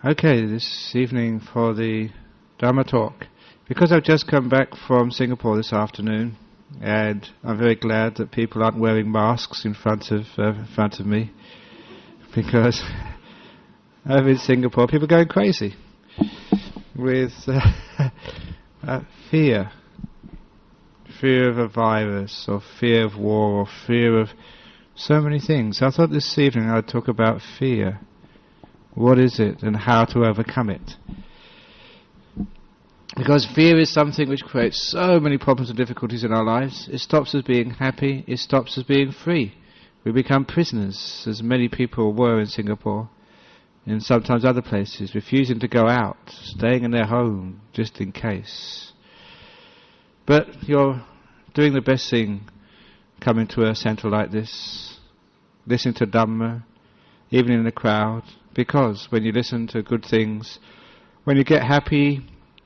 Okay, this evening for the Dharma talk. Because I've just come back from Singapore this afternoon, and I'm very glad that people aren't wearing masks in front of me, because over in Singapore people are going crazy with fear of a virus, or fear of war, or fear of so many things. I thought this evening I'd talk about fear. What is it and how to overcome it? Because fear is something which creates so many problems and difficulties in our lives. It stops us being happy, it stops us being free. We become prisoners, as many people were in Singapore, and sometimes other places, refusing to go out, staying in their home just in case. But you're doing the best thing coming to a centre like this, listening to Dhamma, even in a crowd, because when you listen to good things, when you get happy,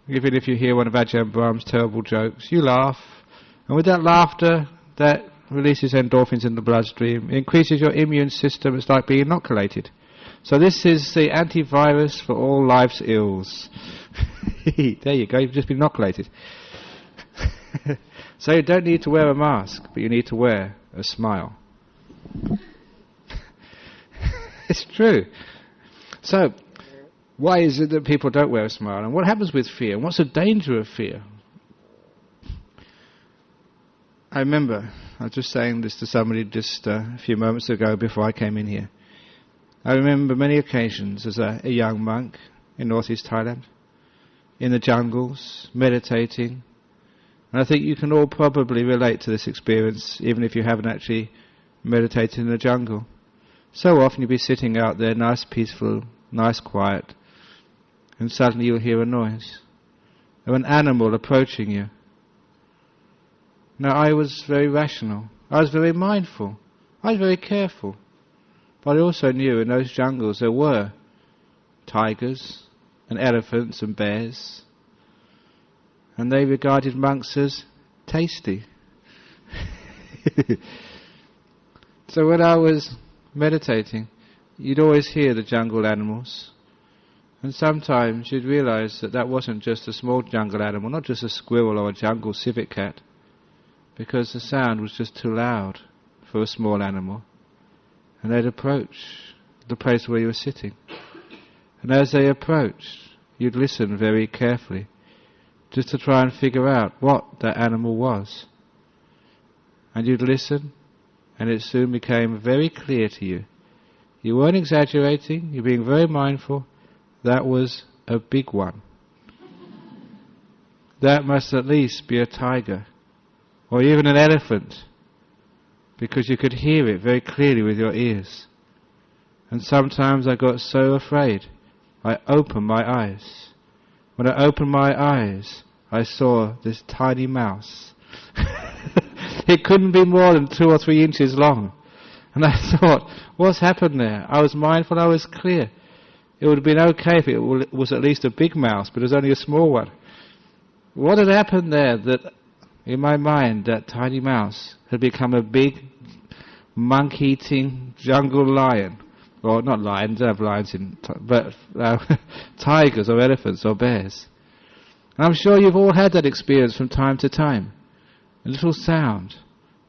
even if you hear one of Ajahn Brahm's terrible jokes, you laugh, and with that laughter, that releases endorphins in the bloodstream, it increases your immune system. It's like being inoculated. So this is the antivirus for all life's ills. There you go, you've just been inoculated. So you don't need to wear a mask, but you need to wear a smile. It's true. So, why is it that people don't wear a smile? And what happens with fear? And what's the danger of fear? I remember, I was just saying this to somebody just a few moments ago before I came in here. I remember many occasions as a young monk in northeast Thailand, in the jungles, meditating. And I think you can all probably relate to this experience, even if you haven't actually meditated in the jungle. So often you'll be sitting out there, nice, peaceful, nice, quiet, and suddenly you'll hear a noise of an animal approaching you. Now, I was very rational. I was very mindful. I was very careful. But I also knew in those jungles there were tigers and elephants and bears, and they regarded monks as tasty. So when I was meditating, you'd always hear the jungle animals, and sometimes you'd realize that that wasn't just a small jungle animal, not just a squirrel or a jungle civet cat, because the sound was just too loud for a small animal, and they'd approach the place where you were sitting. And as they approached, you'd listen very carefully, just to try and figure out what that animal was. And you'd listen, and it soon became very clear to you. You weren't exaggerating, you're being very mindful. That was a big one. That must at least be a tiger, or even an elephant, because you could hear it very clearly with your ears. And sometimes I got so afraid, I opened my eyes. When I opened my eyes, I saw this tiny mouse. It couldn't be more than 2 or 3 inches long. And I thought, what's happened there? I was mindful, I was clear. It would have been okay if it was at least a big mouse, but it was only a small one. What had happened there that, in my mind, that tiny mouse had become a big, monk-eating jungle lion? Or not lions, don't have lions but tigers or elephants or bears. And I'm sure you've all had that experience from time to time. A little sound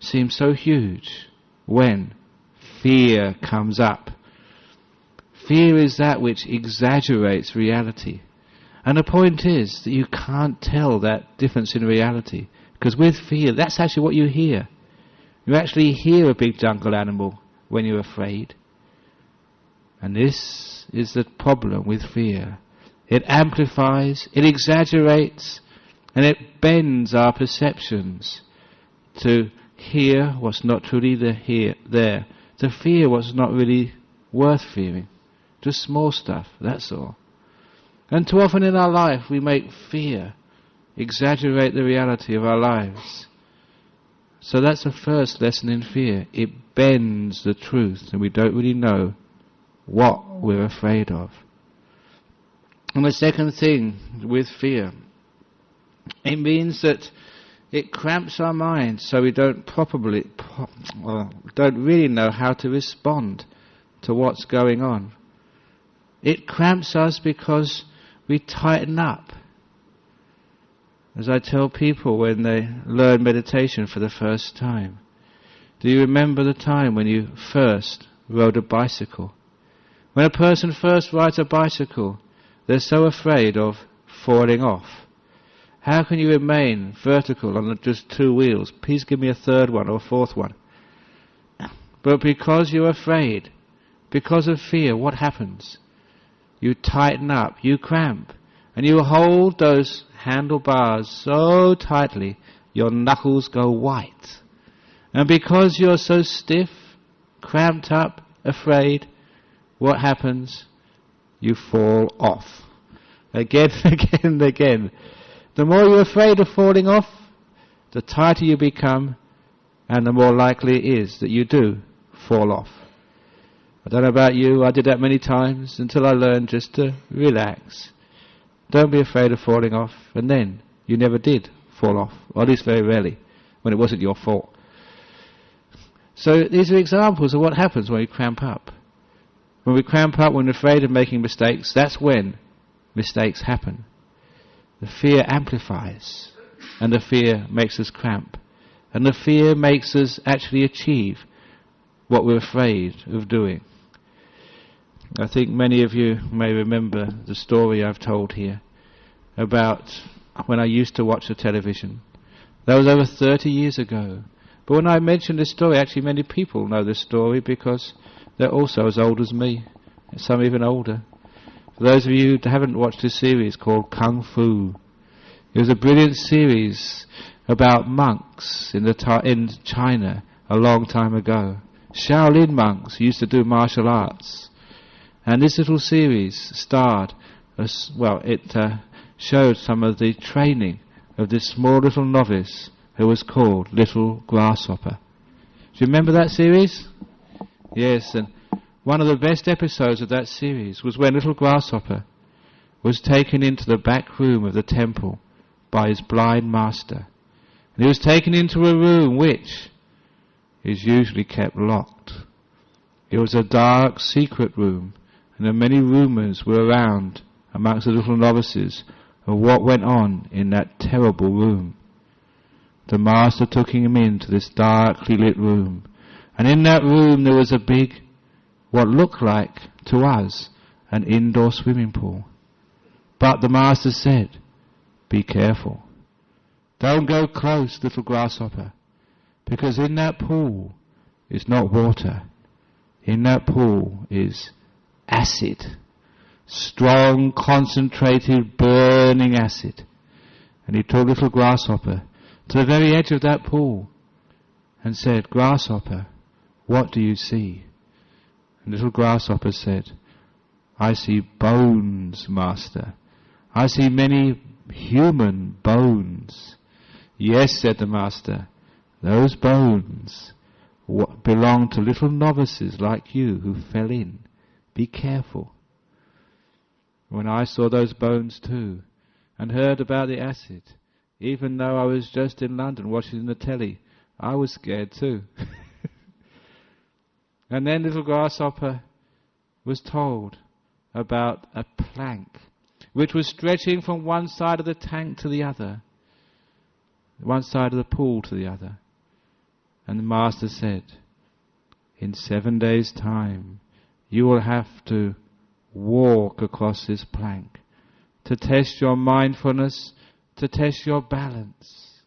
seems so huge when fear comes up. Fear is that which exaggerates reality. And the point is that you can't tell that difference in reality. Because with fear, that's actually what you hear. You actually hear a big jungle animal when you're afraid. And this is the problem with fear. It amplifies, it exaggerates, and it bends our perceptions to hear what's not truly there, to fear what's not really worth fearing. Just small stuff, that's all. And too often in our life we make fear exaggerate the reality of our lives. So that's the first lesson in fear. It bends the truth, and we don't really know what we're afraid of. And the second thing with fear, it means that it cramps our mind, so we don't don't really know how to respond to what's going on. It cramps us because we tighten up. As I tell people when they learn meditation for the first time, do you remember the time when you first rode a bicycle? When a person first rides a bicycle, they're so afraid of falling off. How can you remain vertical on just two wheels? Please give me a third one or a fourth one. But because you're afraid, because of fear, what happens? You tighten up, you cramp, and you hold those handlebars so tightly, your knuckles go white. And because you're so stiff, cramped up, afraid, what happens? You fall off. Again, again, again. The more you're afraid of falling off, the tighter you become, and the more likely it is that you do fall off. I don't know about you, I did that many times until I learned just to relax. Don't be afraid of falling off, and then you never did fall off, or at least very rarely, when it wasn't your fault. So these are examples of what happens when we cramp up. When we cramp up, when we're afraid of making mistakes, that's when mistakes happen. The fear amplifies, and the fear makes us cramp. And the fear makes us actually achieve what we're afraid of doing. I think many of you may remember the story I've told here about when I used to watch the television. That was over 30 years ago. But when I mention this story, actually many people know this story because they're also as old as me, some even older. For those of you who haven't watched this series called Kung Fu, it was a brilliant series about monks in China a long time ago. Shaolin monks used to do martial arts. And this little series starred, showed some of the training of this small little novice who was called Little Grasshopper. Do you remember that series? Yes, and one of the best episodes of that series was when Little Grasshopper was taken into the back room of the temple by his blind master. And he was taken into a room which is usually kept locked. It was a dark, secret room, and many rumours were around amongst the little novices of what went on in that terrible room. The master took him into this darkly lit room, and in that room there was a big, what looked like to us, an indoor swimming pool. But the master said, "Be careful. Don't go close, Little Grasshopper, because in that pool is not water. In that pool is acid, strong, concentrated, burning acid." And he took Little Grasshopper to the very edge of that pool and said, "Grasshopper, what do you see?" And Little Grasshopper said, "I see bones, Master. I see many human bones." "Yes," said the Master, "those bones belong to little novices like you who fell in. Be careful." When I saw those bones too, and heard about the acid, even though I was just in London watching the telly, I was scared too. And then Little Grasshopper was told about a plank which was stretching from one side of the tank to the other, one side of the pool to the other. And the Master said, "In 7 days' time, you will have to walk across this plank to test your mindfulness, to test your balance.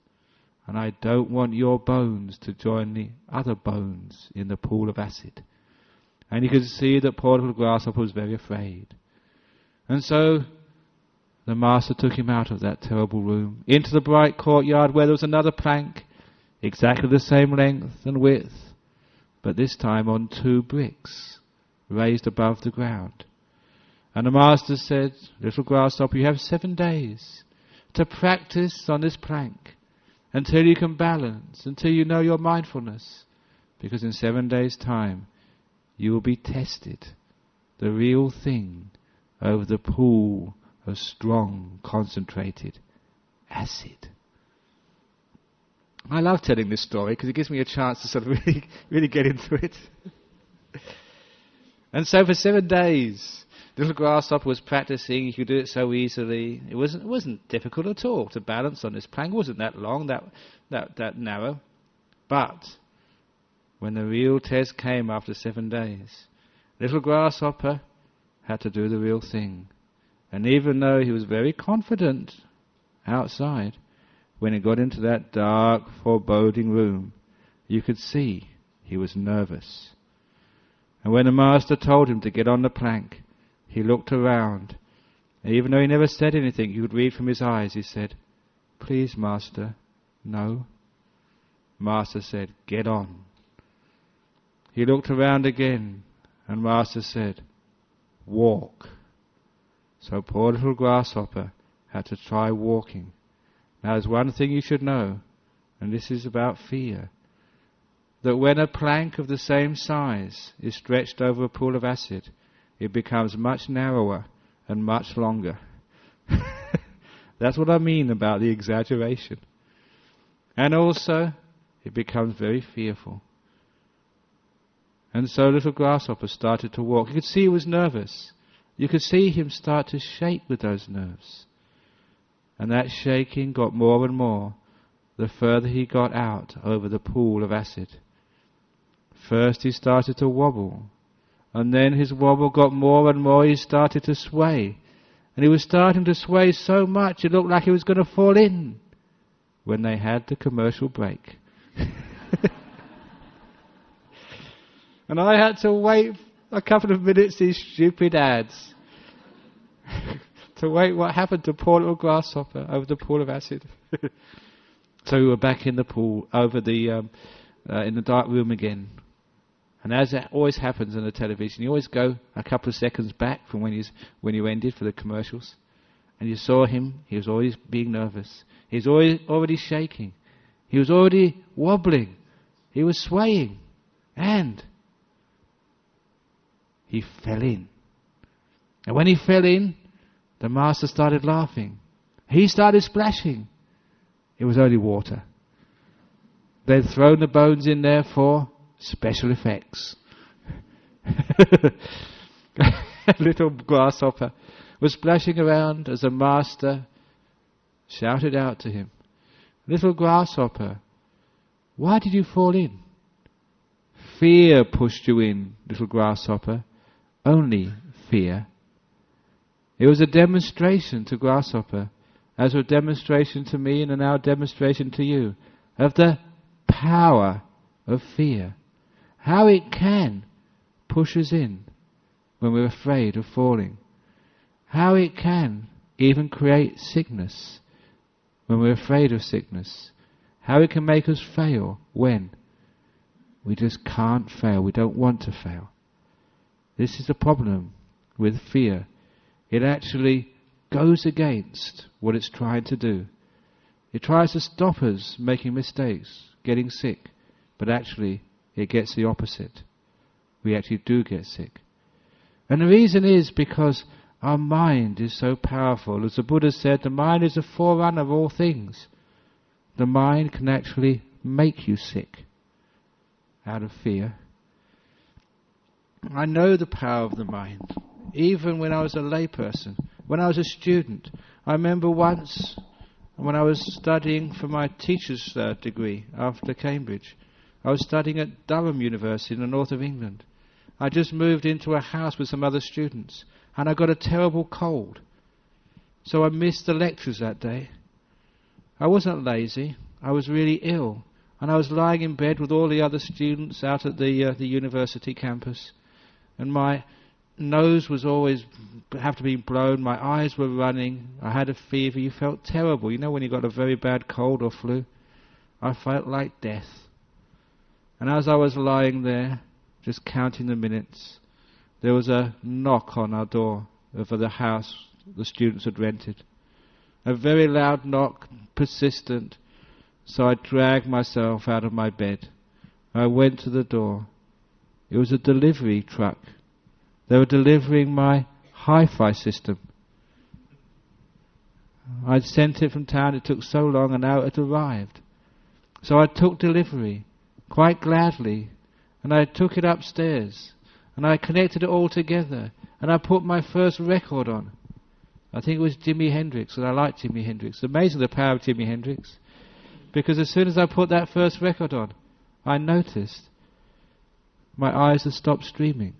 And I don't want your bones to join the other bones in the pool of acid." And you could see that poor Little Grasshopper was very afraid. And so the Master took him out of that terrible room, into the bright courtyard where there was another plank, exactly the same length and width, but this time on 2 bricks, raised above the ground. And the Master said, "Little Grasshopper, you have 7 days to practice on this plank until you can balance, until you know your mindfulness, because in 7 days' time you will be tested, the real thing, over the pool of strong, concentrated acid." I love telling this story because it gives me a chance to sort of really get into it. And so for 7 days, Little grasshopper was practicing. He could do it so easily. It wasn't difficult at all to balance on this plank. It wasn't that long, that narrow. But when the real test came after 7 days, little grasshopper had to do the real thing. And even though he was very confident outside, when he got into that dark, foreboding room, you could see he was nervous. And when the master told him to get on the plank, he looked around. And even though he never said anything, you could read from his eyes, he said, "Please, master, no." Master said, "Get on." He looked around again, and master said, "Walk." So poor little grasshopper had to try walking. Now there's one thing you should know, and this is about fear. That when a plank of the same size is stretched over a pool of acid, it becomes much narrower and much longer. That's what I mean about the exaggeration. And also, it becomes very fearful. And so little grasshopper started to walk. You could see he was nervous. You could see him start to shake with those nerves. And that shaking got more and more the further he got out over the pool of acid. First he started to wobble, and then his wobble got more and more. He started to sway, and he was starting to sway so much it looked like he was going to fall in when they had the commercial break. And I had to wait a couple of minutes, these stupid ads, to wait what happened to poor little grasshopper over the pool of acid. So we were back in the pool, over the in the dark room again. And as that always happens on the television, you always go a couple of seconds back from when you ended for the commercials. And you saw him, he was always being nervous. He was already shaking. He was already wobbling. He was swaying. And he fell in. And when he fell in, the master started laughing. He started splashing. It was only water. They'd thrown the bones in there for special effects. Little grasshopper was splashing around as the master shouted out to him, "Little grasshopper, why did you fall in?" "Fear pushed you in, little grasshopper. Only fear." It was a demonstration to grasshopper, as a demonstration to me and now a demonstration to you, of the power of fear. How it can push us in when we're afraid of falling. How it can even create sickness when we're afraid of sickness. How it can make us fail when we just can't fail. We don't want to fail. This is the problem with fear. It actually goes against what it's trying to do. It tries to stop us making mistakes, getting sick, but actually it gets the opposite. We actually do get sick. And the reason is because our mind is so powerful. As the Buddha said, the mind is the forerunner of all things. The mind can actually make you sick out of fear. I know the power of the mind. Even when I was a layperson, when I was a student. I remember once when I was studying for my teacher's degree after Cambridge. I was studying at Durham University in the north of England. I just moved into a house with some other students, and I got a terrible cold. So I missed the lectures that day. I wasn't lazy. I was really ill. And I was lying in bed with all the other students out at the university campus. And my nose was always have to be blown. My eyes were running. I had a fever. You felt terrible. You know when you got a very bad cold or flu? I felt like death. And as I was lying there, just counting the minutes, there was a knock on our door of the house the students had rented. A very loud knock, persistent. So I dragged myself out of my bed. I went to the door. It was a delivery truck. They were delivering my hi-fi system. I'd sent it from town. It took so long, and now it had arrived. So I took delivery, quite gladly, and I took it upstairs, and I connected it all together. and I put my first record on. I think it was Jimi Hendrix, and I liked Jimi Hendrix. It's amazing the power of Jimi Hendrix. Because as soon as I put that first record on, I noticed my eyes had stopped streaming.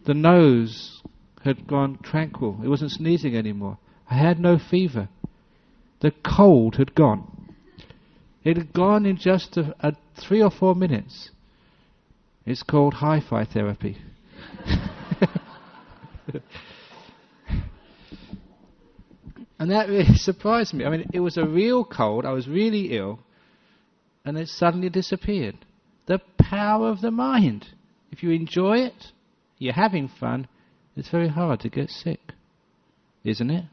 The nose had gone tranquil. It wasn't sneezing anymore. I had no fever. The cold had gone. It had gone in just 3 or 4 minutes. It's called hi-fi therapy. And that really surprised me. I mean, it was a real cold. I was really ill. And it suddenly disappeared. The power of the mind. If you enjoy it, you're having fun, it's very hard to get sick. Isn't it?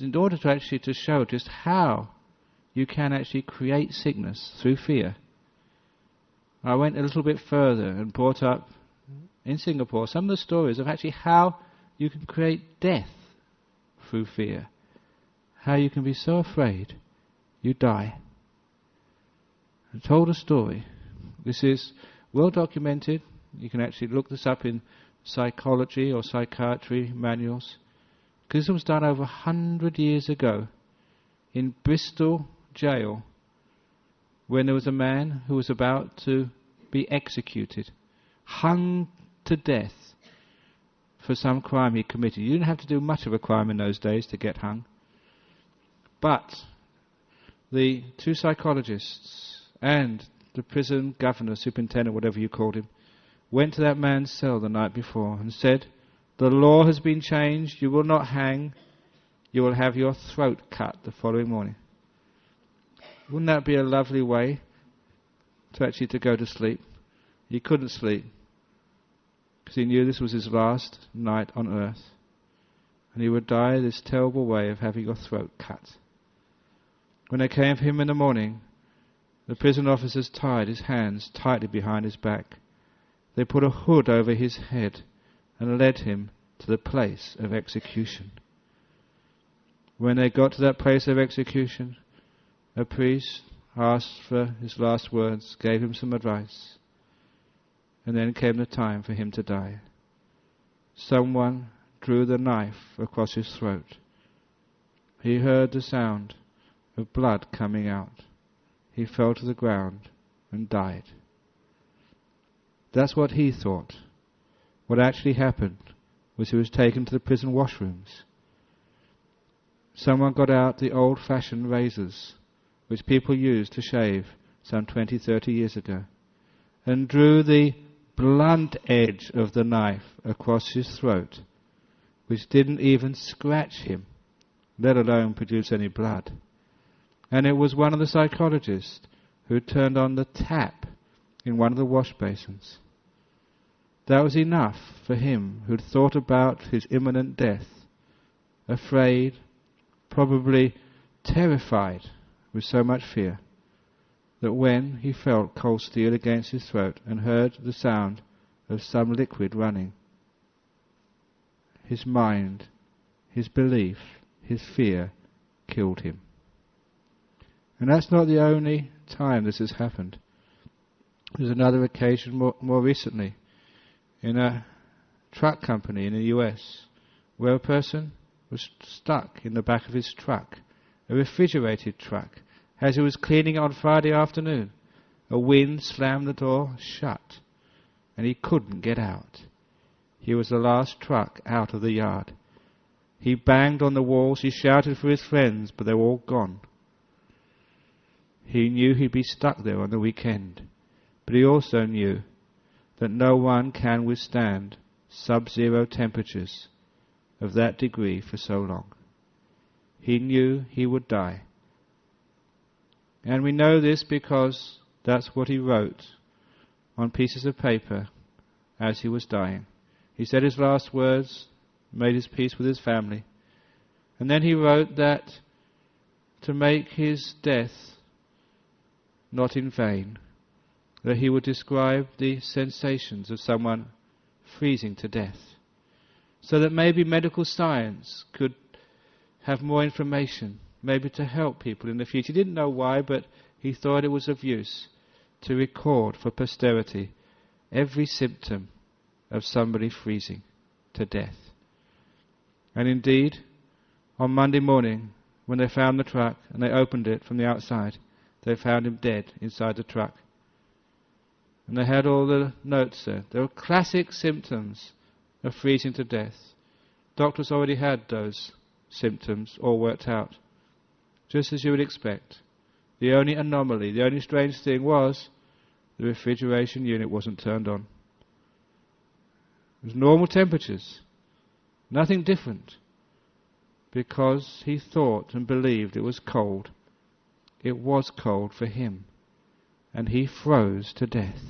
In order to actually to show just how you can actually create sickness through fear, I went a little bit further and brought up in Singapore some of the stories of actually how you can create death through fear. How you can be so afraid you die. I told a story. This is well documented. You can actually look this up in psychology or psychiatry manuals. Because this was done over 100 years ago in Bristol jail, when there was a man who was about to be executed, hung to death for some crime he committed. You didn't have to do much of a crime in those days to get hung. But the 2 psychologists and the prison governor, superintendent, whatever you called him, went to that man's cell the night before and said, "The law has been changed. You will not hang. You will have your throat cut the following morning." Wouldn't that be a lovely way to go to sleep? He couldn't sleep because he knew this was his last night on earth, and he would die this terrible way of having your throat cut. When they came for him in the morning, the prison officers tied his hands tightly behind his back. They put a hood over his head and led him to the place of execution. When they got to that place of execution, a priest asked for his last words, gave him some advice, and then came the time for him to die. Someone drew the knife across his throat. He heard the sound of blood coming out. He fell to the ground and died. That's what he thought. What actually happened was he was taken to the prison washrooms. Someone got out the old-fashioned razors, which people used to shave some 20, 30 years ago, and drew the blunt edge of the knife across his throat, which didn't even scratch him, let alone produce any blood. And it was one of the psychologists who turned on the tap in one of the wash basins. That was enough for him, who'd thought about his imminent death, afraid, probably terrified with so much fear, that when he felt cold steel against his throat and heard the sound of some liquid running, his mind, his belief, his fear killed him. And that's not the only time this has happened. There's another occasion more recently in a truck company in the US, where a person was stuck in the back of his truck, a refrigerated truck. As he was cleaning it on Friday afternoon, a wind slammed the door shut, and he couldn't get out. He was the last truck out of the yard. He banged on the walls, he shouted for his friends, but they were all gone. He knew he'd be stuck there on the weekend, but he also knew that no one can withstand sub-zero temperatures of that degree for so long. He knew he would die. And we know this because that's what he wrote on pieces of paper as he was dying. He said his last words, made his peace with his family, and then he wrote that to make his death not in vain, that he would describe the sensations of someone freezing to death, so that maybe medical science could have more information, maybe to help people in the future. He didn't know why, but he thought it was of use to record for posterity every symptom of somebody freezing to death. And indeed, on Monday morning, when they found the truck and they opened it from the outside, they found him dead inside the truck. And they had all the notes there. There were classic symptoms of freezing to death. Doctors already had those symptoms all worked out, just as you would expect. The only anomaly, the only strange thing was the refrigeration unit wasn't turned on. It was normal temperatures, nothing different, because he thought and believed it was cold. It was cold for him, and he froze to death.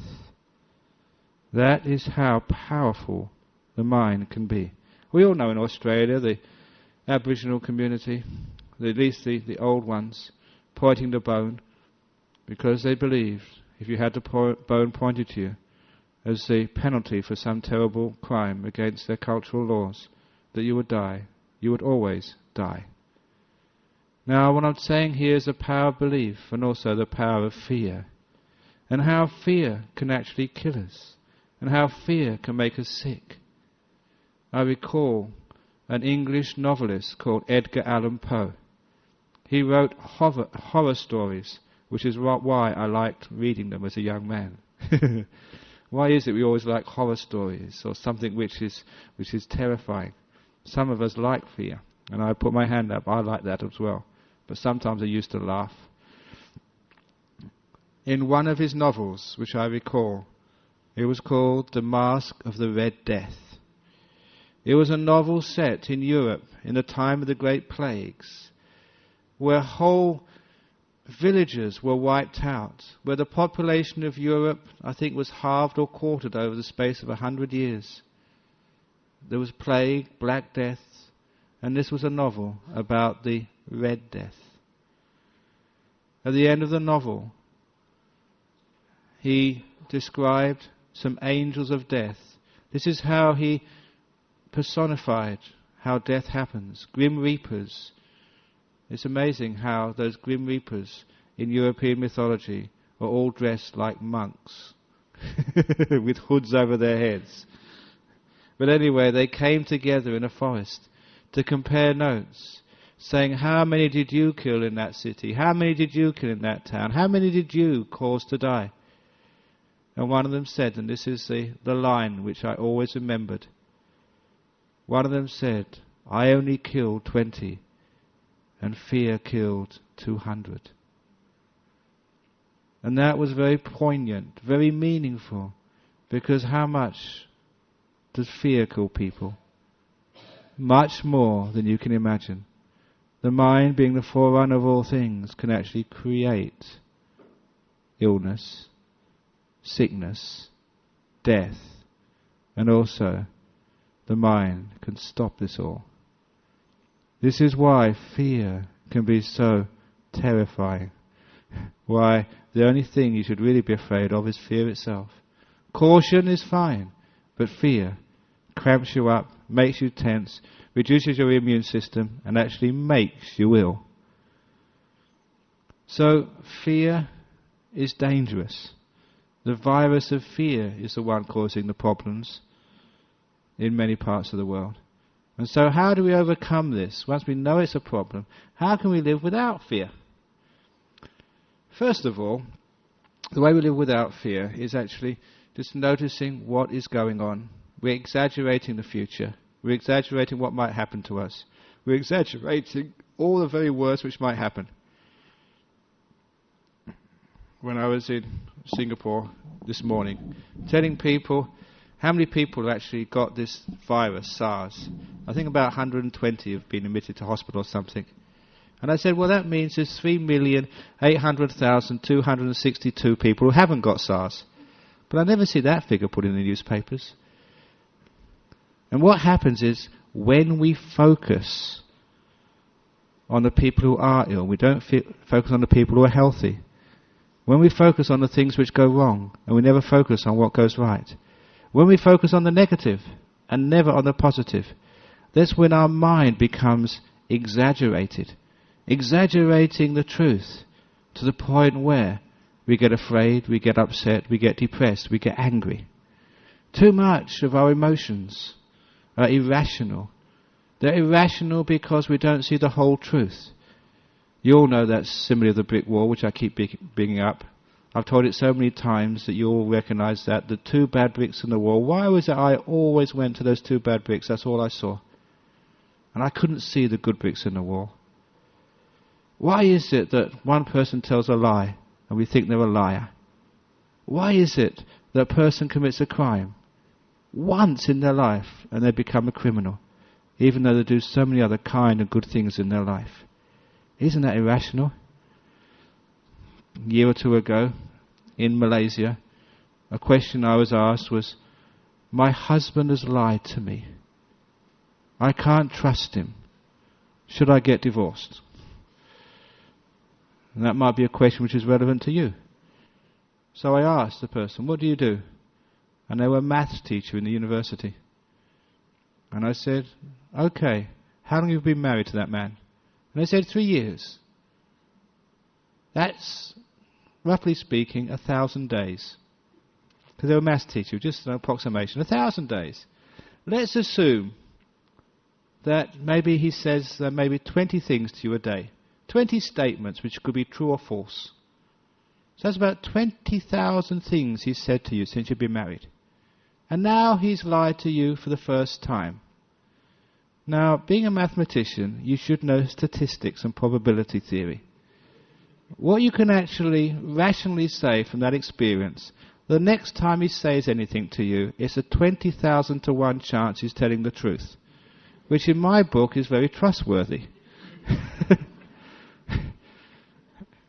That is how powerful the mind can be. We all know in Australia, the Aboriginal community, at least the old ones, pointing the bone, because they believed if you had the bone pointed to you as the penalty for some terrible crime against their cultural laws, that you would die. You would always die. Now, what I'm saying here is the power of belief and also the power of fear, and how fear can actually kill us, and how fear can make us sick. I recall an English novelist called Edgar Allan Poe. He wrote horror stories, which is why I liked reading them as a young man. Why is it we always like horror stories, or something which is terrifying? Some of us like fear, and I put my hand up, I like that as well. But sometimes I used to laugh. In one of his novels, which I recall, it was called The Mask of the Red Death. It was a novel set in Europe in the time of the Great Plagues, where whole villages were wiped out, where the population of Europe, I think, was halved or quartered over the space of 100 years. There was plague, Black Death, and this was a novel about the Red Death. At the end of the novel, he described some angels of death. This is how he personified how death happens. Grim Reapers. It's amazing how those Grim Reapers in European mythology are all dressed like monks with hoods over their heads. But anyway, they came together in a forest to compare notes, saying, how many did you kill in that city? How many did you kill in that town? How many did you cause to die? And one of them said, and this is the line which I always remembered, one of them said, I only killed 20, and fear killed 200. And that was very poignant, very meaningful, because how much does fear kill people? Much more than you can imagine. The mind, being the forerunner of all things, can actually create illness, sickness, death, and also the mind can stop this all. This is why fear can be so terrifying. Why the only thing you should really be afraid of is fear itself. Caution is fine, but fear cramps you up, makes you tense, reduces your immune system, and actually makes you ill. So fear is dangerous. The virus of fear is the one causing the problems in many parts of the world. And so how do we overcome this? Once we know it's a problem, how can we live without fear? First of all, the way we live without fear is actually just noticing what is going on. We're exaggerating the future. We're exaggerating what might happen to us. We're exaggerating all the very worst which might happen. When I was in Singapore this morning, telling people how many people actually got this virus, SARS. I think about 120 have been admitted to hospital or something. And I said, well, that means there's 3,800,262 people who haven't got SARS. But I never see that figure put in the newspapers. And what happens is, when we focus on the people who are ill, we don't focus on the people who are healthy. When we focus on the things which go wrong, and we never focus on what goes right. When we focus on the negative, and never on the positive, that's when our mind becomes exaggerated. Exaggerating the truth to the point where we get afraid, we get upset, we get depressed, we get angry. Too much of our emotions are irrational. They're irrational because we don't see the whole truth. You all know that simile of the brick wall, which I keep bringing up. I've told it so many times that you all recognise that. The two bad bricks in the wall. Why was it I always went to those two bad bricks? That's all I saw. And I couldn't see the good bricks in the wall. Why is it that one person tells a lie and we think they're a liar? Why is it that a person commits a crime once in their life and they become a criminal, even though they do so many other kind and good things in their life? Isn't that irrational? A year or two ago, in Malaysia, a question I was asked was, my husband has lied to me. I can't trust him. Should I get divorced? And that might be a question which is relevant to you. So I asked the person, what do you do? And they were a maths teacher in the university. And I said, okay, how long have you been married to that man? And they said 3 years. That's, roughly speaking, 1,000 days. Because they were a maths teacher, just an approximation. 1,000 days. Let's assume that maybe he says maybe 20 things to you a day. 20 statements which could be true or false. So that's about 20,000 things he's said to you since you've been married. And now he's lied to you for the first time. Now, being a mathematician, you should know statistics and probability theory. What you can actually rationally say from that experience, the next time he says anything to you, it's a 20,000 to 1 chance he's telling the truth, which in my book is very trustworthy.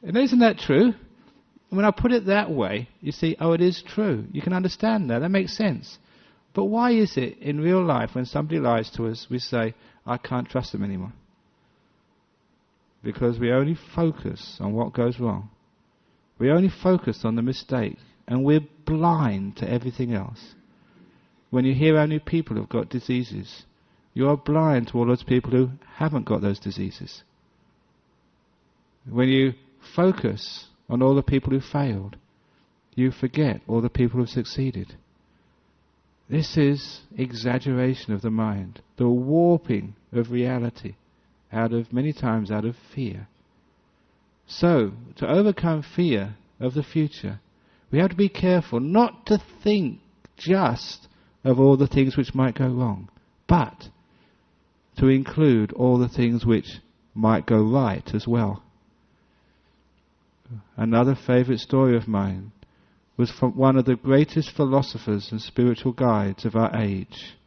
And isn't that true? When I put it that way, you see, oh, it is true. You can understand that. That makes sense. But why is it in real life when somebody lies to us, we say, I can't trust them anymore? Because we only focus on what goes wrong. We only focus on the mistake. And we're blind to everything else. When you hear only people who've got diseases, you are blind to all those people who haven't got those diseases. When you focus on all the people who failed, you forget all the people who succeeded. This is exaggeration of the mind, the warping of reality, many times out of fear. So, to overcome fear of the future, we have to be careful not to think just of all the things which might go wrong, but to include all the things which might go right as well. Another favourite story of mine was from one of the greatest philosophers and spiritual guides of our age,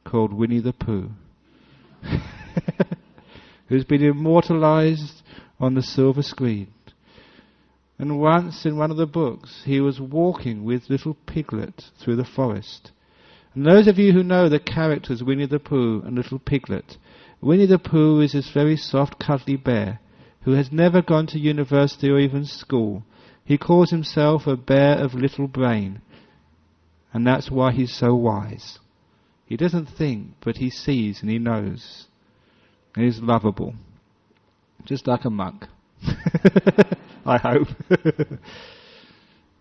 called Winnie the Pooh, who's been immortalised on the silver screen. And once in one of the books he was walking with little Piglet through the forest. And those of you who know the characters Winnie the Pooh and little Piglet, Winnie the Pooh is this very soft, cuddly bear who has never gone to university or even school. He calls himself a bear of little brain, and that's why he's so wise. He doesn't think, but he sees and he knows. And he's lovable, just like a monk. I hope.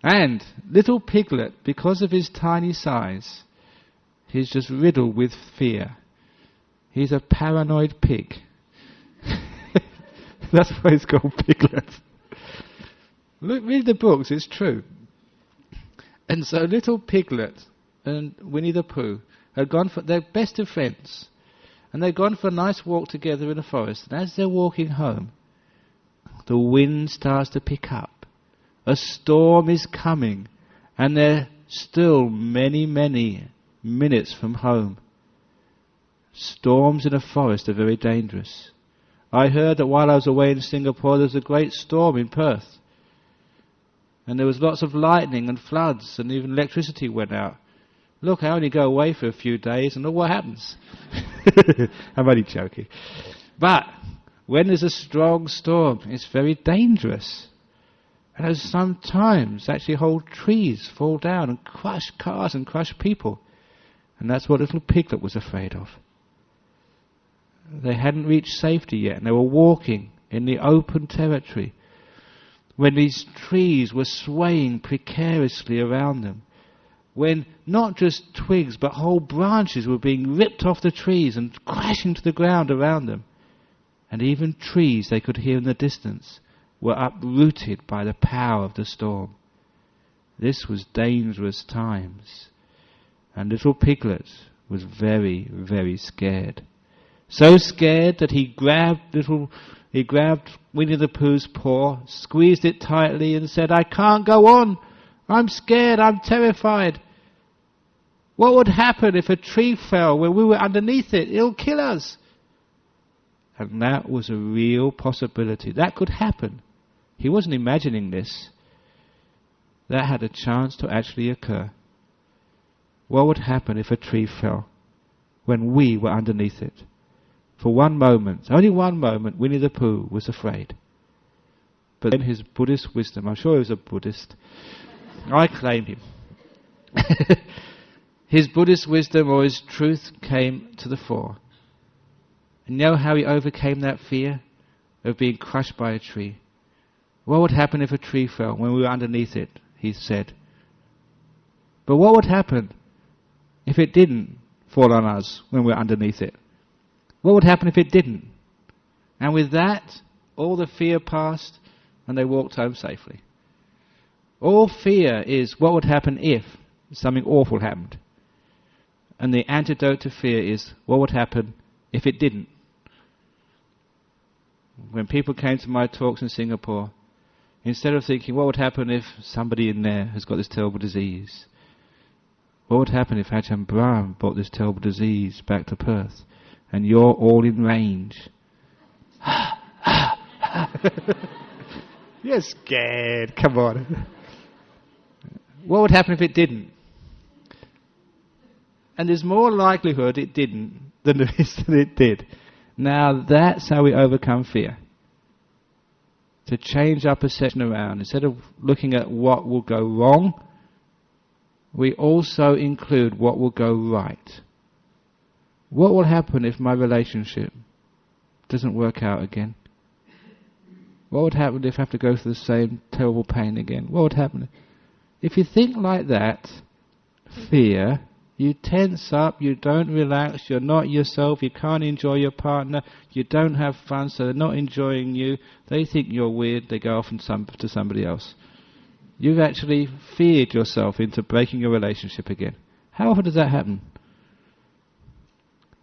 And little Piglet, because of his tiny size, he's just riddled with fear. He's a paranoid pig. That's why it's called Piglet. Look, read the books, it's true. And so little Piglet and Winnie the Pooh had gone for, they're best of friends, and they'd gone for a nice walk together in the forest. And as they're walking home, the wind starts to pick up. A storm is coming, and they're still many, many minutes from home. Storms in a forest are very dangerous. I heard that while I was away in Singapore, there was a great storm in Perth. And there was lots of lightning and floods, and even electricity went out. Look, I only go away for a few days, and look what happens. I'm only joking. But when there's a strong storm, it's very dangerous. And sometimes actually whole trees fall down and crush cars and crush people. And that's what little Piglet was afraid of. They hadn't reached safety yet, and they were walking in the open territory when these trees were swaying precariously around them. when not just twigs but whole branches were being ripped off the trees and crashing to the ground around them. And even trees they could hear in the distance were uprooted by the power of the storm. This was dangerous times. And little Piglet was very, very scared. So scared that he grabbed Winnie the Pooh's paw, squeezed it tightly and said, "I can't go on. I'm scared, I'm terrified. What would happen if a tree fell when we were underneath it? It'll kill us." And that was a real possibility. That could happen. He wasn't imagining this. That had a chance to actually occur. What would happen if a tree fell when we were underneath it? For one moment, only one moment, Winnie the Pooh was afraid. But then his Buddhist wisdom, I'm sure he was a Buddhist, I claim him. His Buddhist wisdom or his truth came to the fore. And you know how he overcame that fear of being crushed by a tree? What would happen if a tree fell when we were underneath it, he said. But what would happen if it didn't fall on us when we were underneath it? What would happen if it didn't? And with that, all the fear passed and they walked home safely. All fear is what would happen if something awful happened. And the antidote to fear is what would happen if it didn't. When people came to my talks in Singapore, instead of thinking what would happen if somebody in there has got this terrible disease, what would happen if Ajahn Brahm brought this terrible disease back to Perth and you're all in range? You're scared, come on. What would happen if it didn't? And there's more likelihood it didn't than there is that it did. Now that's how we overcome fear. To change our perception around. Instead of looking at what will go wrong, we also include what will go right. What will happen if my relationship doesn't work out again? What would happen if I have to go through the same terrible pain again? What would happen? If you think like that, fear, you tense up, you don't relax, you're not yourself, you can't enjoy your partner, you don't have fun, so they're not enjoying you, they think you're weird, they go off to somebody else. You've actually feared yourself into breaking your relationship again. How often does that happen?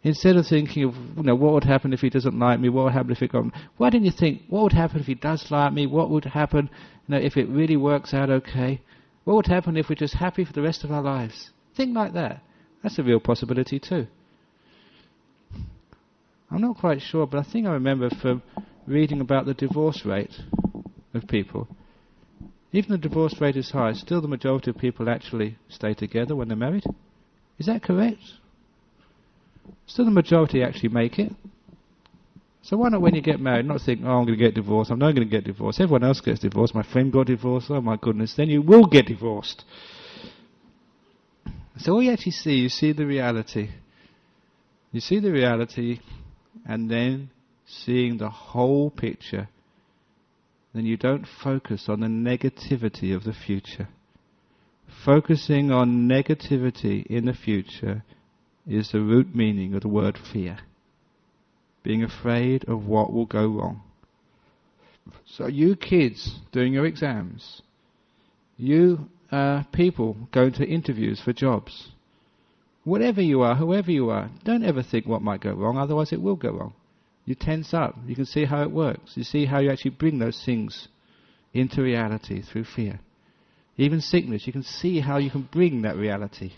Instead of thinking of, what would happen if he doesn't like me, what would happen if it got... Why don't you think, what would happen if he does like me, what would happen if it really works out okay? What would happen if we're just happy for the rest of our lives? Think like that. That's a real possibility too. I'm not quite sure, but I think I remember from reading about the divorce rate of people. Even the divorce rate is high, still the majority of people actually stay together when they're married. Is that correct? Still the majority actually make it. So why not when you get married not think, I'm going to get divorced, I'm not going to get divorced, everyone else gets divorced, my friend got divorced, oh my goodness, then you will get divorced. So all you actually see, you see the reality. You see the reality, and then seeing the whole picture, then you don't focus on the negativity of the future. Focusing on negativity in the future is the root meaning of the word fear. Being afraid of what will go wrong. So you kids doing your exams, you people going to interviews for jobs, whatever you are, whoever you are, don't ever think what might go wrong, otherwise it will go wrong. You tense up, you can see how it works, you see how you actually bring those things into reality through fear. Even sickness, you can see how you can bring that reality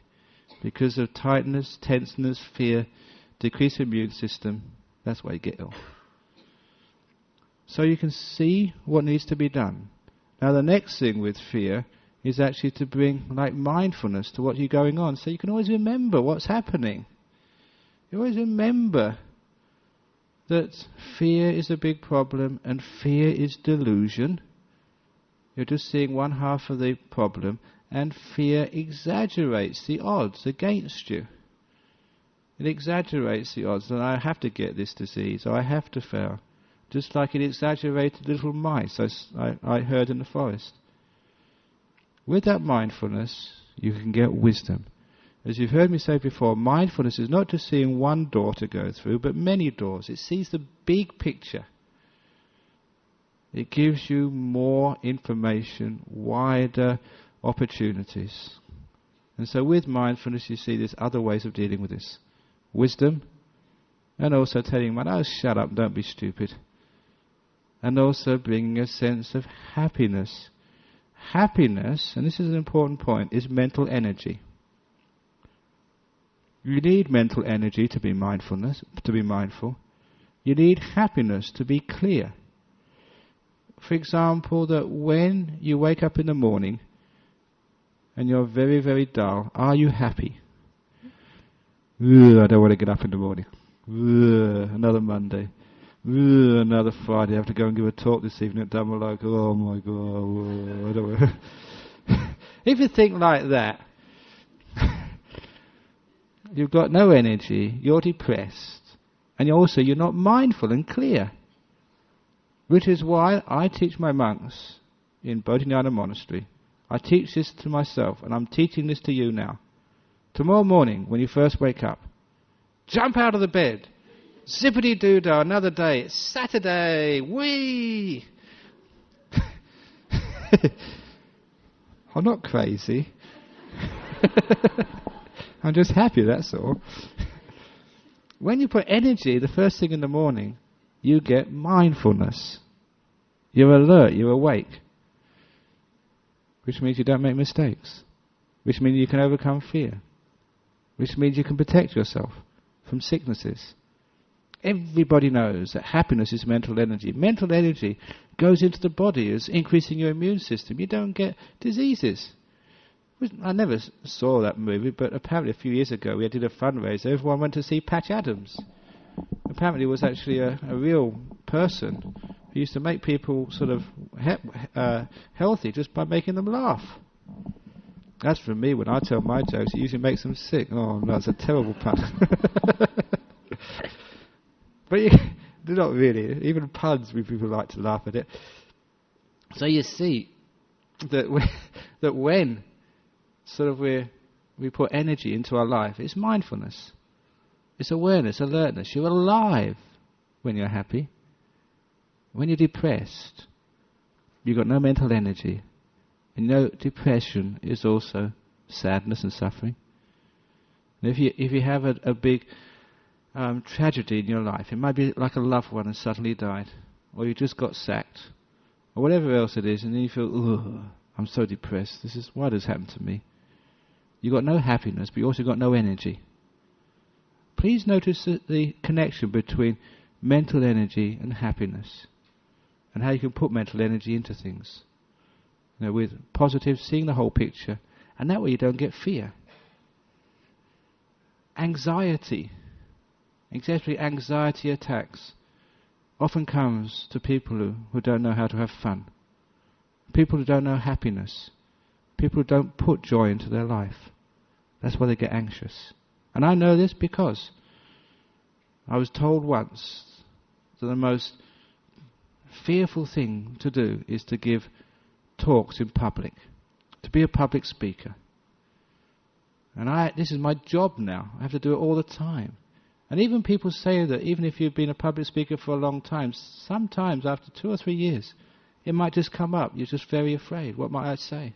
because of tightness, tenseness, fear, decreased immune system. That's why you get ill. So you can see what needs to be done. Now the next thing with fear is actually to bring mindfulness to what's going on, so you can always remember what's happening. You always remember that fear is a big problem and fear is delusion. You're just seeing one half of the problem, and fear exaggerates the odds against you. It exaggerates the odds that I have to get this disease, or I have to fail. Just like it exaggerated little mice I heard in the forest. With that mindfulness, you can get wisdom. As you've heard me say before, mindfulness is not just seeing one door to go through, but many doors. It sees the big picture. It gives you more information, wider opportunities. And so with mindfulness you see there's other ways of dealing with this. Wisdom, and also telling man, oh, shut up, don't be stupid. And also bringing a sense of happiness. Happiness, and this is an important point, is mental energy. You need mental energy to be mindful. You need happiness to be clear. For example, that when you wake up in the morning and you're very, very dull, are you happy? I don't want to get up in the morning. Another Monday. Another Friday. I have to go and give a talk this evening at Dhammalok. Oh my God. I don't want If you think like that, you've got no energy, you're depressed, and you're not mindful and clear. Which is why I teach my monks in Bodhinyana Monastery. I teach this to myself, and I'm teaching this to you now. Tomorrow morning, when you first wake up, jump out of the bed. Zippity-doo-dah, another day. It's Saturday. Whee! I'm not crazy. I'm just happy, that's all. When you put energy, the first thing in the morning, you get mindfulness. You're alert, you're awake. Which means you don't make mistakes. Which means you can overcome fear. Which means you can protect yourself from sicknesses. Everybody knows that happiness is mental energy. Mental energy goes into the body as increasing your immune system. You don't get diseases. I never saw that movie, but apparently a few years ago we did a fundraiser. Everyone went to see Patch Adams. Apparently it was actually a real person who used to make people sort of healthy just by making them laugh. As for me, when I tell my jokes, it usually makes them sick. Oh no, it's a terrible pun. But they're not really. Even puns, people like to laugh at it. So you see that when sort of we put energy into our life, it's mindfulness. It's awareness, alertness. You're alive when you're happy. When you're depressed, you've got no mental energy. And depression is also sadness and suffering. And if you have a big tragedy in your life, it might be like a loved one has suddenly died, or you just got sacked, or whatever else it is, and then you feel, ugh, I'm so depressed. Why does this happen to me? You've got no happiness, but you also got no energy. Please notice the connection between mental energy and happiness, and how you can put mental energy into things. With positive, seeing the whole picture, and that way you don't get fear. Anxiety, especially anxiety attacks, often comes to people who don't know how to have fun. People who don't know happiness. People who don't put joy into their life. That's why they get anxious. And I know this because I was told once that the most fearful thing to do is to give talks in public, to be a public speaker. And this is my job now. I have to do it all the time. And even people say that even if you've been a public speaker for a long time, sometimes after 2 or 3 years, it might just come up. You're just very afraid. What might I say?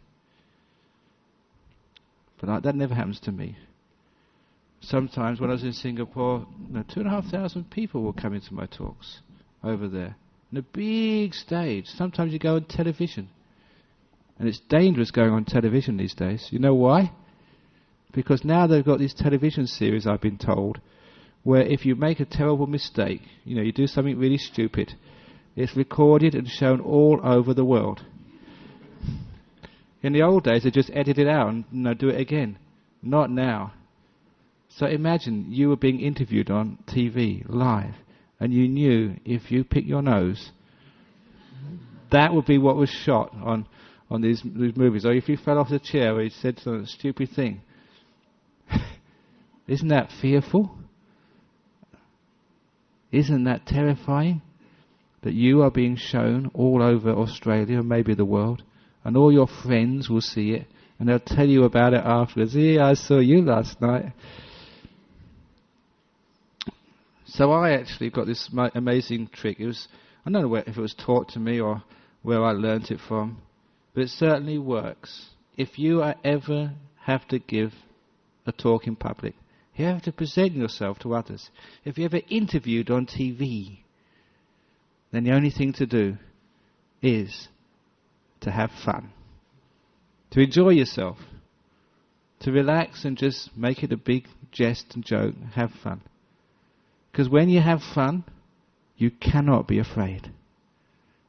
But that never happens to me. Sometimes when I was in Singapore, 2,500 people were coming to my talks over there. On a big stage. Sometimes you go on television. And it's dangerous going on television these days. You know why? Because now they've got these television series, I've been told, where if you make a terrible mistake, you do something really stupid, it's recorded and shown all over the world. In the old days, they just edit it out and do it again. Not now. So imagine you were being interviewed on TV, live, and you knew if you pick your nose, that would be what was shot on these movies. Or if you fell off the chair or you said some stupid thing. Isn't that fearful? Isn't that terrifying? That you are being shown all over Australia, maybe the world, and all your friends will see it, And they'll tell you about it afterwards. Yeah, I saw you last night. So I actually got this amazing trick. I don't know if it was taught to me or where I learnt it from, but it certainly works. If you ever have to give a talk in public, if you have to present yourself to others, if you're ever interviewed on TV, then the only thing to do is to have fun, to enjoy yourself, to relax and just make it a big jest and joke, have fun. Because when you have fun, you cannot be afraid.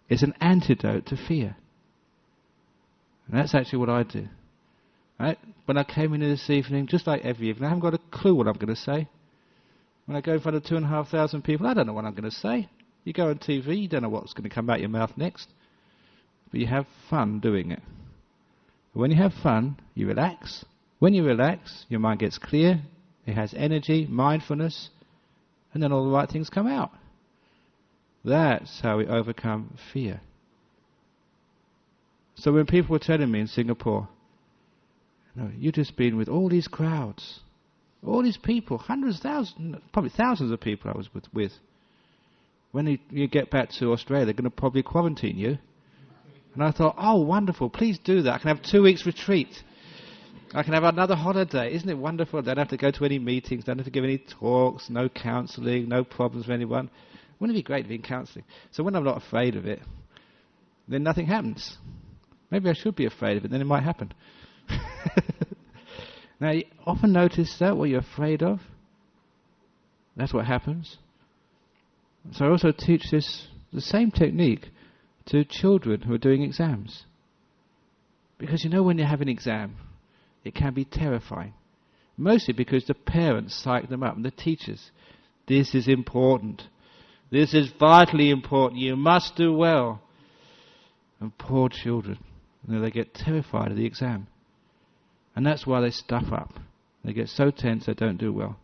It's an antidote to fear. And that's actually what I do. Right? When I came in this evening, just like every evening, I haven't got a clue what I'm going to say. When I go in front of 2,500 people, I don't know what I'm going to say. You go on TV, you don't know what's going to come out your mouth next. But you have fun doing it. When you have fun, you relax. When you relax, your mind gets clear. It has energy, mindfulness, and then all the right things come out. That's how we overcome fear. So when people were telling me in Singapore, you've just been with all these crowds, all these people, hundreds, thousands, probably thousands of people I was with. When you get back to Australia, they're going to probably quarantine you. And I thought, oh, wonderful, please do that. I can have 2 weeks retreat. I can have another holiday. Isn't it wonderful? I don't have to go to any meetings, don't have to give any talks, no counselling, no problems with anyone. Wouldn't it be great to be in counselling? So when I'm not afraid of it, then nothing happens. Maybe I should be afraid of it, then it might happen. Now, you often notice that, what you're afraid of, that's what happens. So I also teach the same technique to children who are doing exams. Because when you have an exam, it can be terrifying. Mostly because the parents psych them up, and the teachers. This is important. This is vitally important. You must do well. And poor children, they get terrified of the exam. And that's why they stuff up. They get so tense they don't do well.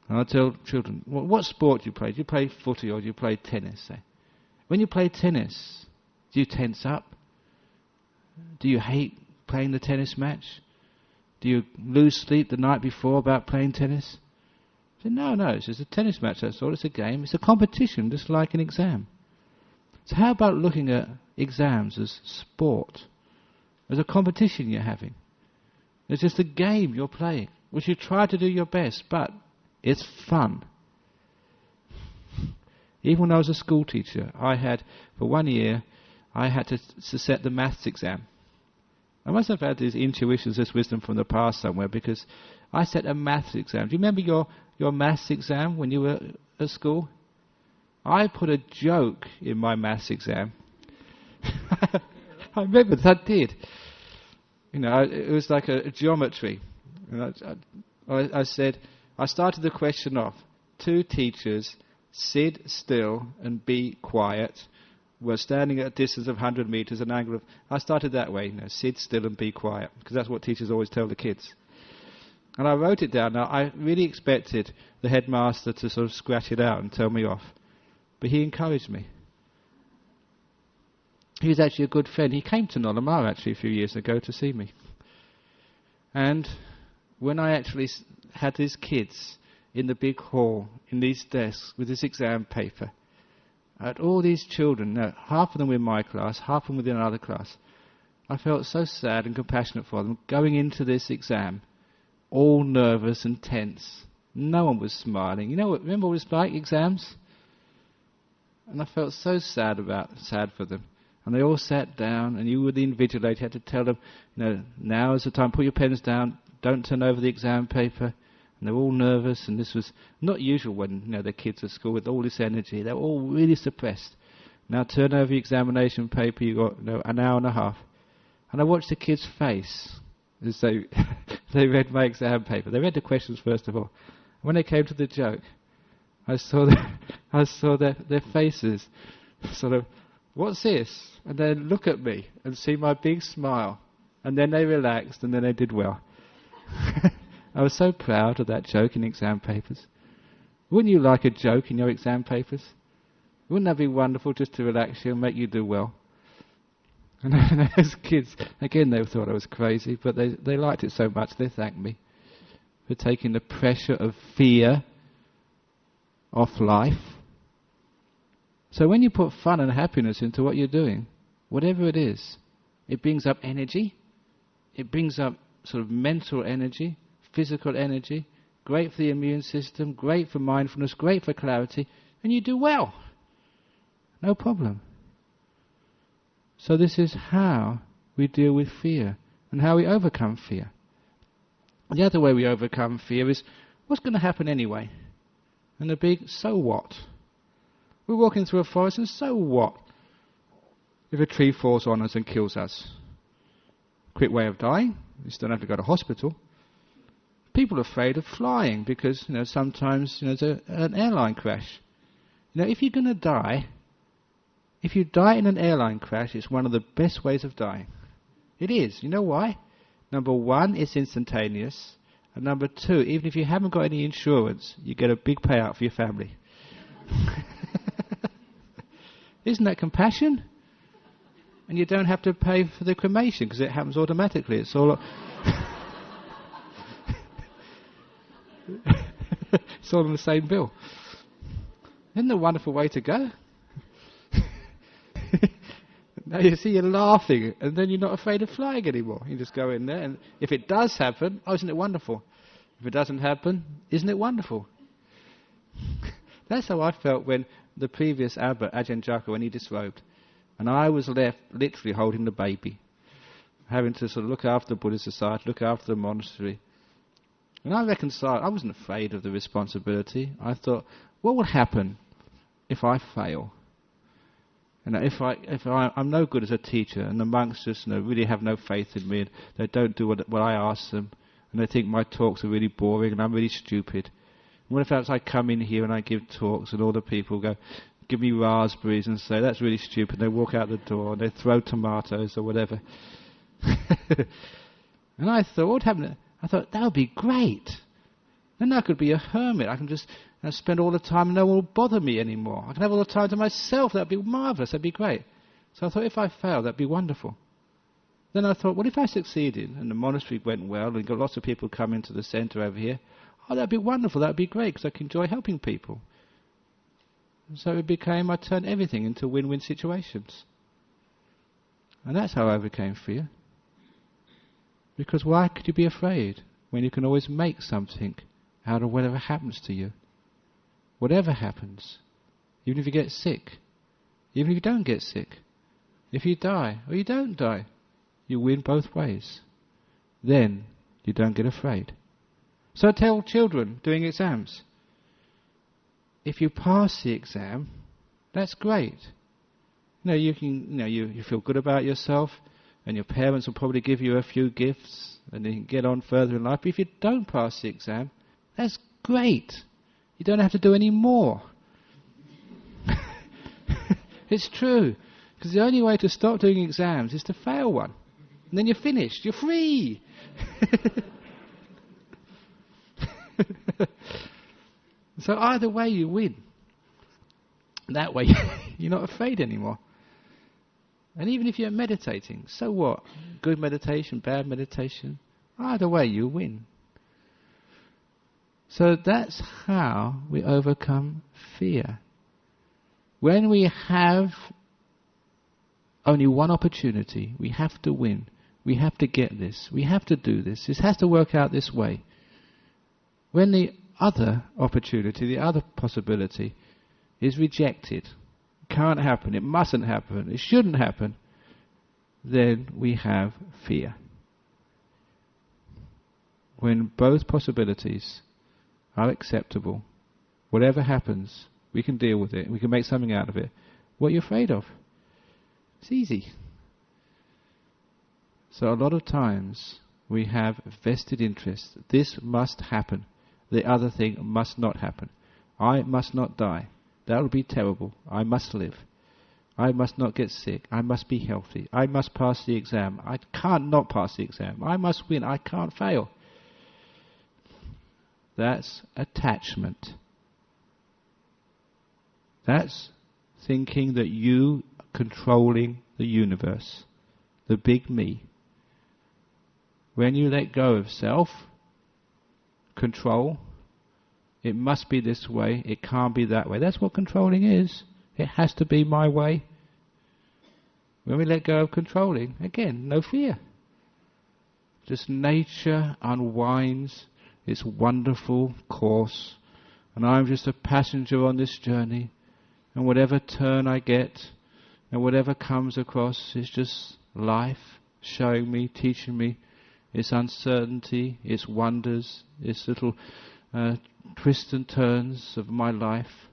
And I tell children, what sport do you play? Do you play footy or do you play tennis? Say? When you play tennis, do you tense up? Do you hate playing the tennis match? Do you lose sleep the night before about playing tennis? I say, no, it's just a tennis match, that's all. It's a game. It's a competition, just like an exam. So how about looking at exams as sport, as a competition you're having? It's just a game you're playing, which you try to do your best, but it's fun. Even when I was a school teacher, for 1 year, I had to set the maths exam. I must have had these intuitions, this wisdom from the past somewhere, because I set a maths exam. Do you remember your maths exam when you were at school? I put a joke in my maths exam. I remember that I did. It was like a geometry. I said, I started the question off. 2 teachers, sit still and be quiet, were standing at a distance of 100 meters, an angle of... I started that way, sit still and be quiet, because that's what teachers always tell the kids. And I wrote it down. Now, I really expected the headmaster to sort of scratch it out and tell me off. But he encouraged me. He was actually a good friend. He came to Nollamar actually a few years ago to see me. And when I actually had these kids in the big hall, in these desks, with this exam paper, I had all these children, half of them were in my class, half of them were in another class. I felt so sad and compassionate for them, going into this exam, all nervous and tense. No one was smiling. Remember what it was like, exams? And I felt so sad for them. And they all sat down, and you were the invigilator. You had to tell them, now is the time, put your pens down, don't turn over the exam paper. And they were all nervous, and this was not usual when the kids at school with all this energy. They were all really suppressed. Now turn over the examination paper, you got an hour and a half. And I watched the kids' face as they read my exam paper. They read the questions first of all. When they came to the joke, I saw their faces sort of, what's this? And then look at me and see my big smile. And then they relaxed, and then they did well. I was so proud of that joke in exam papers. Wouldn't you like a joke in your exam papers? Wouldn't that be wonderful, just to relax you and make you do well? And as kids, again, they thought I was crazy, but they liked it so much they thanked me for taking the pressure of fear off life. So when you put fun and happiness into what you're doing, whatever it is, it brings up energy, it brings up sort of mental energy, physical energy, great for the immune system, great for mindfulness, great for clarity, and you do well. No problem. So this is how we deal with fear and how we overcome fear. The other way we overcome fear is, what's going to happen anyway? And the big, so what? We're walking through a forest and so what? If a tree falls on us and kills us. Quick way of dying, you still don't have to go to hospital. People are afraid of flying because, sometimes, there's an airline crash. If you're going to die, if you die in an airline crash, it's one of the best ways of dying. It is. You know why? Number one, it's instantaneous. And number two, even if you haven't got any insurance, you get a big payout for your family. Isn't that compassion? And you don't have to pay for the cremation because it happens automatically. It's all... it's all on the same bill. Isn't that a wonderful way to go? Now you see, you're laughing, and then you're not afraid of flying anymore. You just go in there, and if it does happen, oh, isn't it wonderful? If it doesn't happen, isn't it wonderful? That's how I felt when the previous abbot, Ajahn Brahm, when he disrobed, and I was left literally holding the baby, having to sort of look after the Buddhist society, look after the monastery. And I reconciled. I wasn't afraid of the responsibility. I thought, what will happen if I fail? And if I'm no good as a teacher, and the monks just really have no faith in me, and they don't do what I ask them, and they think my talks are really boring and I'm really stupid. What if I come in here and I give talks and all the people go, give me raspberries and say, that's really stupid. They walk out the door and they throw tomatoes or whatever. And I thought, what happened? I thought, that would be great. Then I could be a hermit. I can just spend all the time and no one will bother me anymore. I can have all the time to myself. That would be marvellous. That would be great. So I thought, if I failed, that would be wonderful. Then I thought, what if I succeeded and the monastery went well and got lots of people come into the centre over here? Oh, that would be wonderful. That would be great because I can enjoy helping people. So it became, I turned everything into win-win situations. And that's how I overcame fear. Because why could you be afraid when you can always make something out of whatever happens to you? Whatever happens. Even if you get sick. Even if you don't get sick. If you die or you don't die. You win both ways. Then you don't get afraid. So I tell children doing exams, if you pass the exam, that's great. You feel good about yourself, and your parents will probably give you a few gifts, and you can get on further in life. But if you don't pass the exam, that's great. You don't have to do any more. It's true. Because the only way to stop doing exams is to fail one. And then you're finished. You're free. So either way you win. That way you're not afraid anymore. And even if you're meditating, so what? Good meditation, bad meditation. Either way you win. So that's how we overcome fear. When we have only one opportunity, we have to win. We have to get this. We have to do this. This has to work out this way. When the other opportunity, the other possibility is rejected, can't happen, it mustn't happen, it shouldn't happen, then we have fear. When both possibilities are acceptable, whatever happens, we can deal with it, we can make something out of it. What are you afraid of? It's easy. So a lot of times we have vested interest. This must happen. The other thing must not happen. I must not die. That would be terrible. I must live. I must not get sick. I must be healthy. I must pass the exam. I can't not pass the exam. I must win. I can't fail. That's attachment. That's thinking that you are controlling the universe. the big me. When you let go of self, control, it must be this way, it can't be that way. That's what controlling is. It has to be my way. When we let go of controlling, again, no fear. Just nature unwinds its wonderful course, and I'm just a passenger on this journey, and whatever turn I get, and whatever comes across, is just life showing me, teaching me its uncertainty, its wonders, its little twists and turns of my life.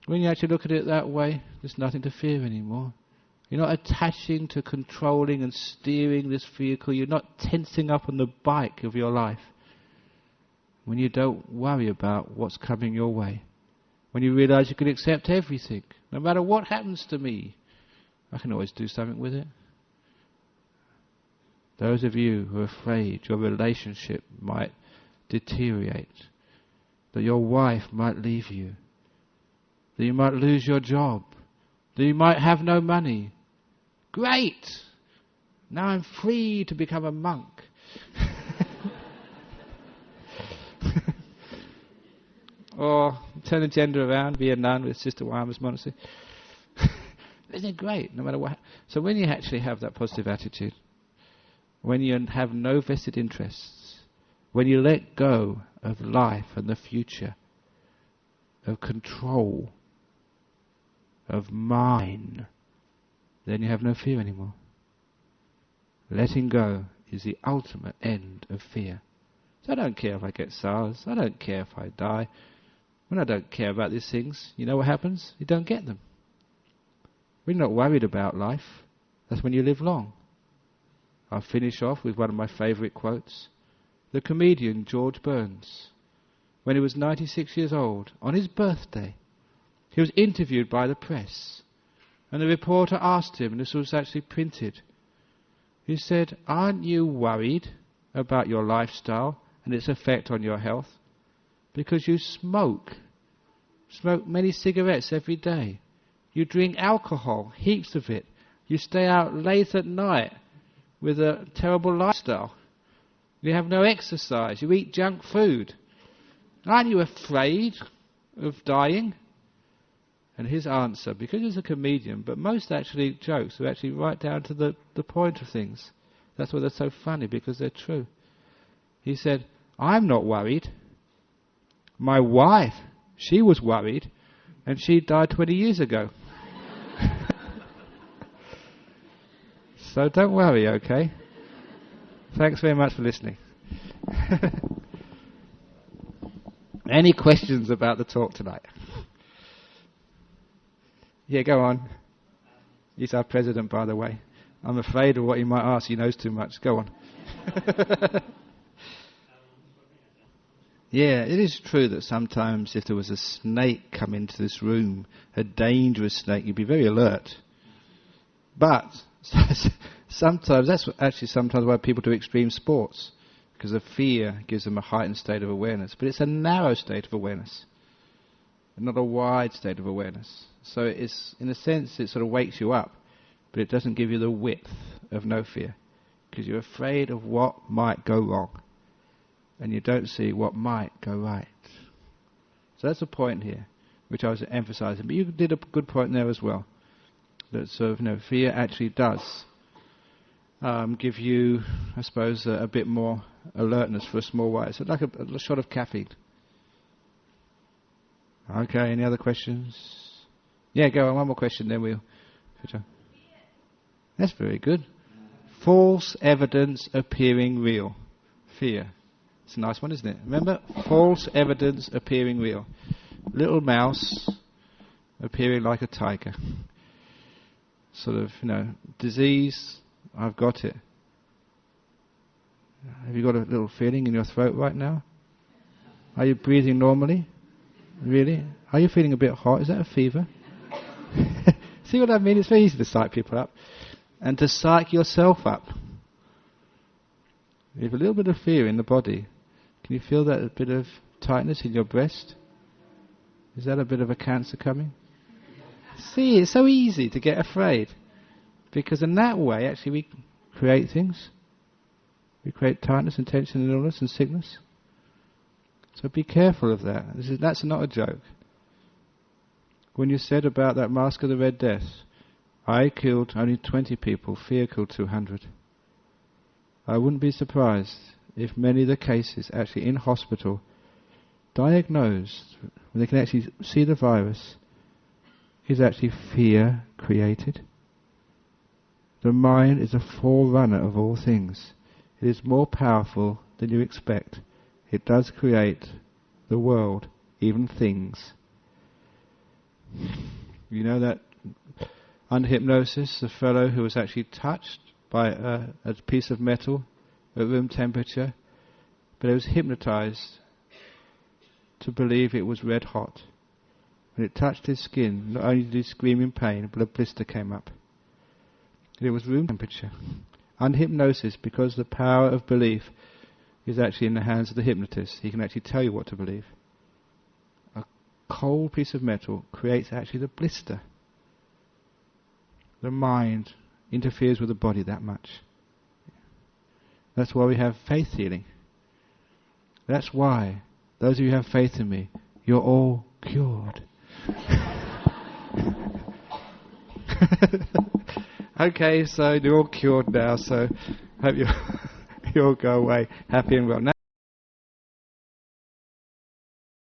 When you actually look at it that way, there's nothing to fear anymore. You're not attaching to controlling and steering this vehicle. You're not tensing up on the bike of your life. When you don't worry about what's coming your way. When you realize you can accept everything. No matter what happens to me, I can always do something with it. Those of you who are afraid your relationship might deteriorate, that your wife might leave you, that you might lose your job, that you might have no money. Great! Now I'm free to become a monk. Or turn the gender around, be a nun with Sister Wyman's monastery. Isn't it great? No matter what. So when you actually have that positive attitude, when you have no vested interests, when you let go of life and the future, of control, of mine, then you have no fear anymore. Letting go is the ultimate end of fear. So I don't care if I get SARS, I don't care if I die. When I don't care about these things, you know what happens? You don't get them. When you're not worried about life, that's when you live long. I'll finish off with one of my favourite quotes. The comedian George Burns, when he was 96 years old, on his birthday, he was interviewed by the press. And the reporter asked him, and this was actually printed, he said, "Aren't you worried about your lifestyle and its effect on your health? Because you smoke many cigarettes every day. You drink alcohol, heaps of it. You stay out late at night with a terrible lifestyle. You have no exercise. You eat junk food. Aren't you afraid of dying?" And his answer, because he's a comedian, but most actually jokes are actually right down to the point of things. That's why they're so funny, because they're true. He said, "I'm not worried. My wife, she was worried, and she died 20 years ago." So don't worry, okay? Thanks very much for listening. Any questions about the talk tonight? Yeah, go on. He's our president, by the way. I'm afraid of what he might ask. He knows too much. Go on. Yeah, it is true that sometimes if there was a snake come into this room, a dangerous snake, you'd be very alert. But sometimes, that's actually sometimes why people do extreme sports, because the fear gives them a heightened state of awareness. But it's a narrow state of awareness, not a wide state of awareness. So it's, in a sense, it sort of wakes you up, but it doesn't give you the width of no fear, because you're afraid of what might go wrong, and you don't see what might go right. So that's a point here, which I was emphasizing. But you did a good point there as well, that sort of, fear actually does give you, I suppose, a bit more alertness for a small while. It's like a shot of caffeine. Okay, any other questions? Yeah, go on, one more question, then we'll... That's very good. False evidence appearing real. Fear. It's a nice one, isn't it? Remember? False evidence appearing real. Little mouse appearing like a tiger. Sort of, disease, I've got it. Have you got a little feeling in your throat right now? Are you breathing normally? Really? Are you feeling a bit hot? Is that a fever? See what I mean? It's very easy to psych people up. And to psych yourself up. You have a little bit of fear in the body. Can you feel that a bit of tightness in your breast? Is that a bit of a cancer coming? See, it's so easy to get afraid. Because in that way, actually, we create things. We create tightness and tension and illness and sickness. So be careful of that. That's not a joke. When you said about that Mask of the Red Death, I killed only 20 people, fear killed 200. I wouldn't be surprised if many of the cases actually in hospital, diagnosed, when they can actually see the virus, is actually fear created. The mind is a forerunner of all things. It is more powerful than you expect. It does create the world, even things. You know that under hypnosis, the fellow who was actually touched by a piece of metal at room temperature, but he was hypnotized to believe it was red hot. When it touched his skin, not only did he scream in pain, but a blister came up. And it was room temperature. Under hypnosis, because the power of belief is actually in the hands of the hypnotist, he can actually tell you what to believe. A cold piece of metal creates actually the blister. The mind interferes with the body that much. That's why we have faith healing. That's why, those of you who have faith in me, you're all cured. Okay, so you're all cured now, so hope you'll go away happy and well. Now